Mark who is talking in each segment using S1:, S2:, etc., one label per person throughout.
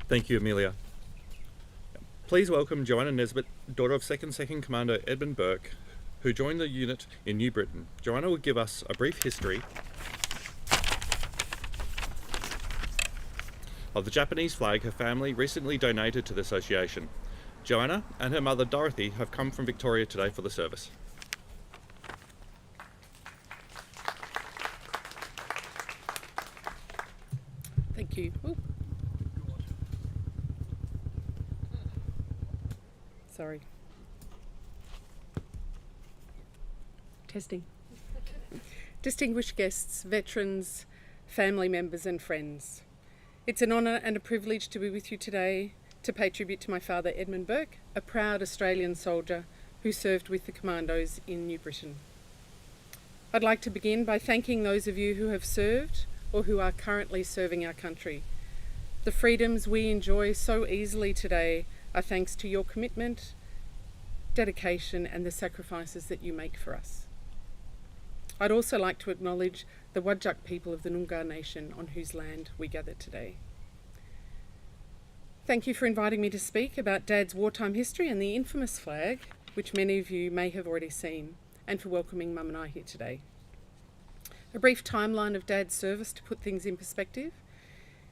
S1: Thank you, Amelia. Please welcome Joanna Nesbitt, daughter of 2nd Second Commander Edmund Burke, who joined the unit in New Britain. Joanna will give us a brief history of the Japanese flag her family recently donated to the association. Joanna and her mother Dorothy have come from Victoria today for the service.
S2: Thank you. Ooh. Sorry. Testing. Distinguished guests, veterans, family members and friends. It's an honour and a privilege to be with you today to pay tribute to my father Edmund Burke, a proud Australian soldier who served with the Commandos in New Britain. I'd like to begin by thanking those of you who have served or who are currently serving our country. The freedoms we enjoy so easily today are thanks to your commitment, dedication and the sacrifices that you make for us. I'd also like to acknowledge the Whadjuk people of the Noongar Nation on whose land we gather today. Thank you for inviting me to speak about Dad's wartime history and the infamous flag, which many of you may have already seen, and for welcoming Mum and I here today. A brief timeline of Dad's service to put things in perspective.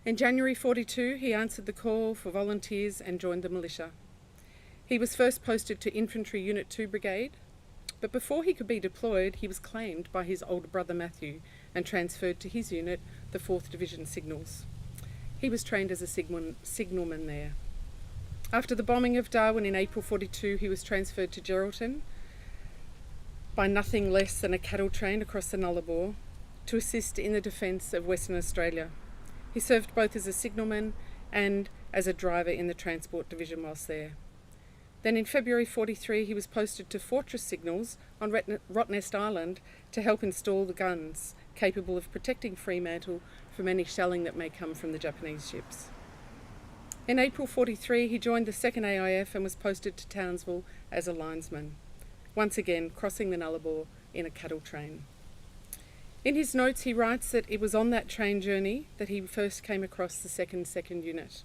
S2: In January 42, he answered the call for volunteers and joined the militia. He was first posted to Infantry Unit 2 Brigade, but before he could be deployed, he was claimed by his older brother Matthew and transferred to his unit, the 4th Division Signals. He was trained as a signalman there. After the bombing of Darwin in April 42, he was transferred to Geraldton by nothing less than a cattle train across the Nullarbor to assist in the defence of Western Australia. He served both as a signalman and as a driver in the Transport Division whilst there. Then in February 43, he was posted to Fortress Signals on Rottnest Island to help install the guns capable of protecting Fremantle from any shelling that may come from the Japanese ships. In April 43, he joined the 2nd AIF and was posted to Townsville as a linesman, once again crossing the Nullarbor in a cattle train. In his notes, he writes that it was on that train journey that he first came across the 2nd Second Unit.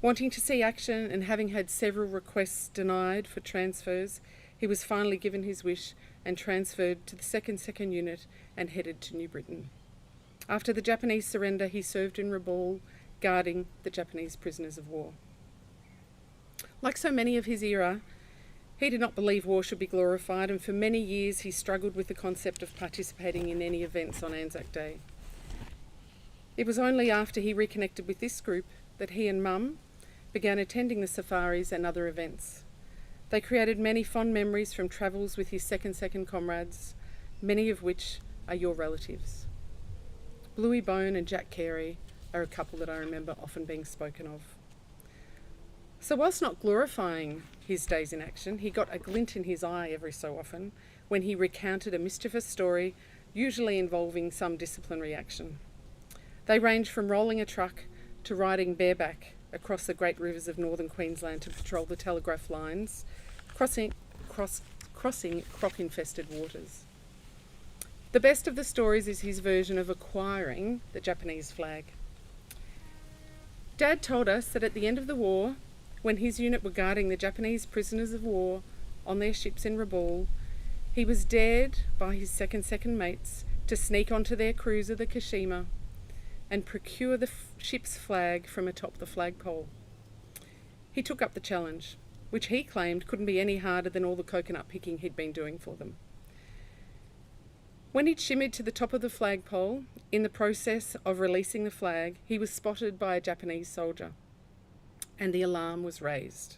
S2: Wanting to see action and having had several requests denied for transfers, he was finally given his wish and transferred to the 2nd Second Unit and headed to New Britain. After the Japanese surrender, he served in Rabaul, guarding the Japanese prisoners of war. Like so many of his era, he did not believe war should be glorified, and for many years he struggled with the concept of participating in any events on Anzac Day. It was only after he reconnected with this group that he and Mum began attending the safaris and other events. They created many fond memories from travels with his 2nd Second comrades, many of which are your relatives. Bluey Bone and Jack Carey are a couple that I remember often being spoken of. So whilst not glorifying his days in action, he got a glint in his eye every so often when he recounted a mischievous story, usually involving some disciplinary action. They range from rolling a truck to riding bareback across the great rivers of northern Queensland to patrol the telegraph lines, crossing croc-infested waters. The best of the stories is his version of acquiring the Japanese flag. Dad told us that at the end of the war, when his unit were guarding the Japanese prisoners of war on their ships in Rabaul, he was dared by his 2nd Second mates to sneak onto their cruiser, the Kashima, and procure the ship's flag from atop the flagpole. He took up the challenge, which he claimed couldn't be any harder than all the coconut picking he'd been doing for them. When he'd shimmied to the top of the flagpole, in the process of releasing the flag, he was spotted by a Japanese soldier, and the alarm was raised.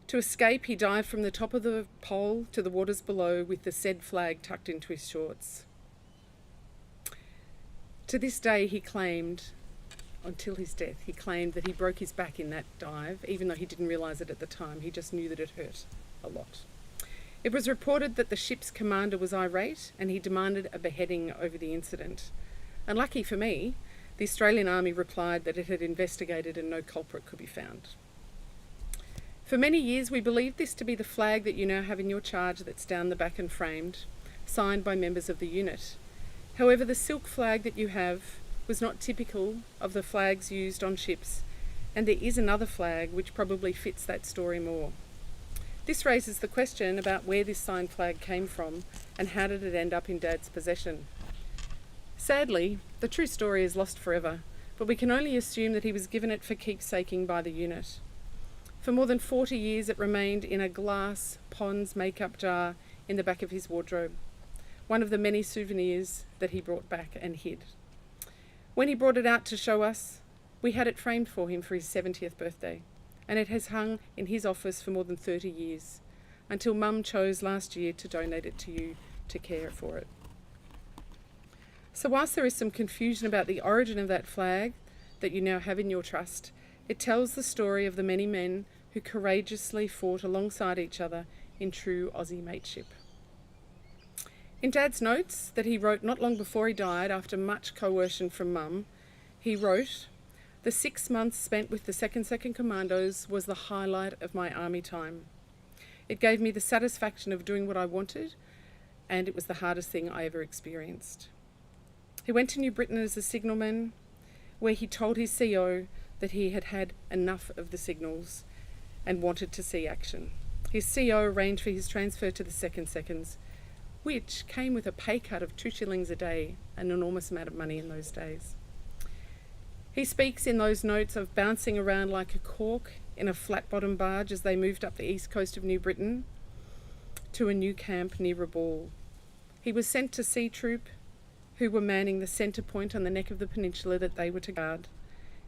S2: To escape, he dived from the top of the pole to the waters below with the said flag tucked into his shorts. To this day, he claimed, until his death, he claimed that he broke his back in that dive, even though he didn't realise it at the time. He just knew that it hurt a lot. It was reported that the ship's commander was irate and he demanded a beheading over the incident. Unlucky for me, the Australian Army replied that it had investigated and no culprit could be found. For many years, we believed this to be the flag that you now have in your charge that's down the back and framed, signed by members of the unit. However, the silk flag that you have was not typical of the flags used on ships, And there is another flag which probably fits that story more. This raises the question about where this signed flag came from and how did it end up in Dad's possession. Sadly, the true story is lost forever, but we can only assume that he was given it for keepsaking by the unit. For more than 40 years it remained in a glass Pond's makeup jar in the back of his wardrobe, one of the many souvenirs that he brought back and hid. When he brought it out to show us, we had it framed for him for his 70th birthday, and it has hung in his office for more than 30 years, until Mum chose last year to donate it to you to care for it. So whilst there is some confusion about the origin of that flag that you now have in your trust, it tells the story of the many men who courageously fought alongside each other in true Aussie mateship. In Dad's notes that he wrote not long before he died, after much coercion from Mum, he wrote, "The 6 months spent with the 2nd Commandos was the highlight of my army time. It gave me the satisfaction of doing what I wanted, and it was the hardest thing I ever experienced." He went to New Britain as a signalman, where he told his CO that he had had enough of the signals and wanted to see action. His CO arranged for his transfer to the 2nd Seconds, which came with a pay cut of 2 shillings a day, an enormous amount of money in those days. He speaks in those notes of bouncing around like a cork in a flat-bottom barge as they moved up the east coast of New Britain to a new camp near Rabaul. He was sent to Sea Troop, who were manning the centre point on the neck of the peninsula that they were to guard.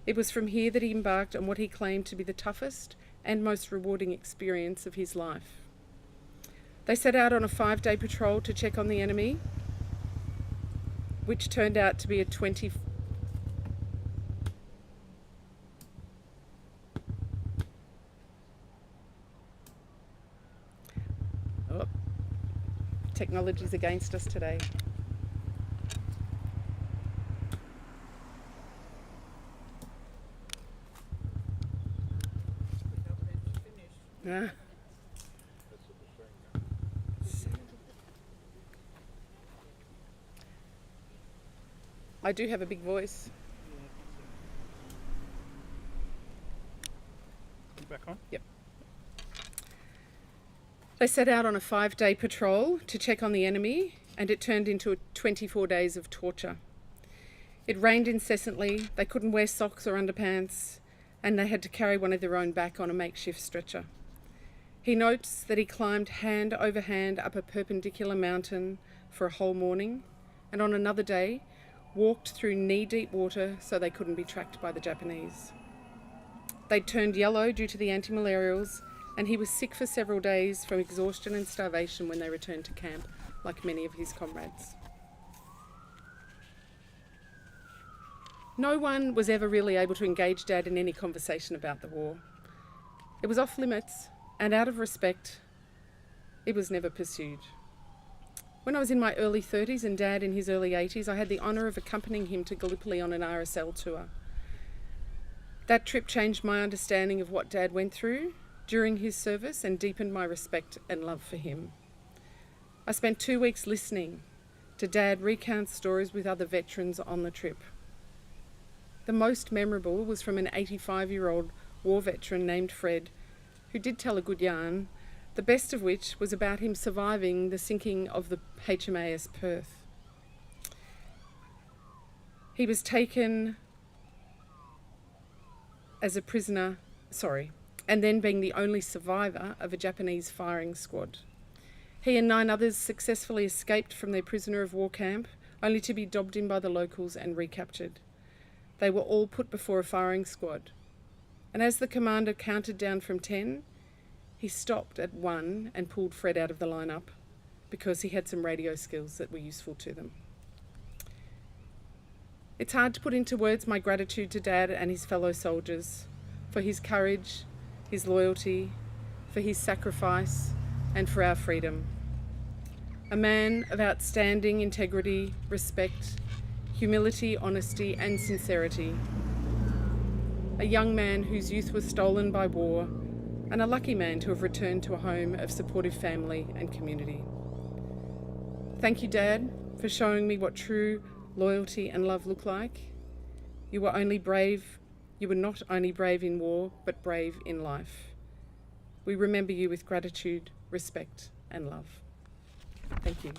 S2: It was from here that he embarked on what he claimed to be the toughest and most rewarding experience of his life. They set out on a 5-day patrol to check on the enemy, which turned out to be a 20... Oh, technology's against us today. I do have a big voice.
S1: Back on?
S2: Yep. They set out on a 5-day patrol to check on the enemy, and it turned into 24 days of torture. It rained incessantly, they couldn't wear socks or underpants, and they had to carry one of their own back on a makeshift stretcher. He notes that he climbed hand over hand up a perpendicular mountain for a whole morning, and on another day walked through knee-deep water so they couldn't be tracked by the Japanese. They turned yellow due to the anti-malarials, and he was sick for several days from exhaustion and starvation when they returned to camp, like many of his comrades. No one was ever really able to engage Dad in any conversation about the war. It was off limits, and out of respect, it was never pursued. When I was in my early 30s and Dad in his early 80s, I had the honour of accompanying him to Gallipoli on an RSL tour. That trip changed my understanding of what Dad went through during his service and deepened my respect and love for him. I spent 2 weeks listening to Dad recount stories with other veterans on the trip. The most memorable was from an 85-year-old war veteran named Fred, who did tell a good yarn, the best of which was about him surviving the sinking of the HMAS Perth. He was taken as a prisoner, and then being the only survivor of a Japanese firing squad. He and 9 others successfully escaped from their prisoner of war camp, only to be dobbed in by the locals and recaptured. They were all put before a firing squad, and as the commander counted down from 10, he stopped at 1 and pulled Fred out of the lineup because he had some radio skills that were useful to them. It's hard to put into words my gratitude to Dad and his fellow soldiers for his courage, his loyalty, for his sacrifice, and for our freedom. A man of outstanding integrity, respect, humility, honesty, and sincerity. A young man whose youth was stolen by war, and a lucky man to have returned to a home of supportive family and community. Thank you, Dad, for showing me what true loyalty and love look like. You were only brave You were not only brave in war, but brave in life. We remember you with gratitude, respect, and love. Thank you.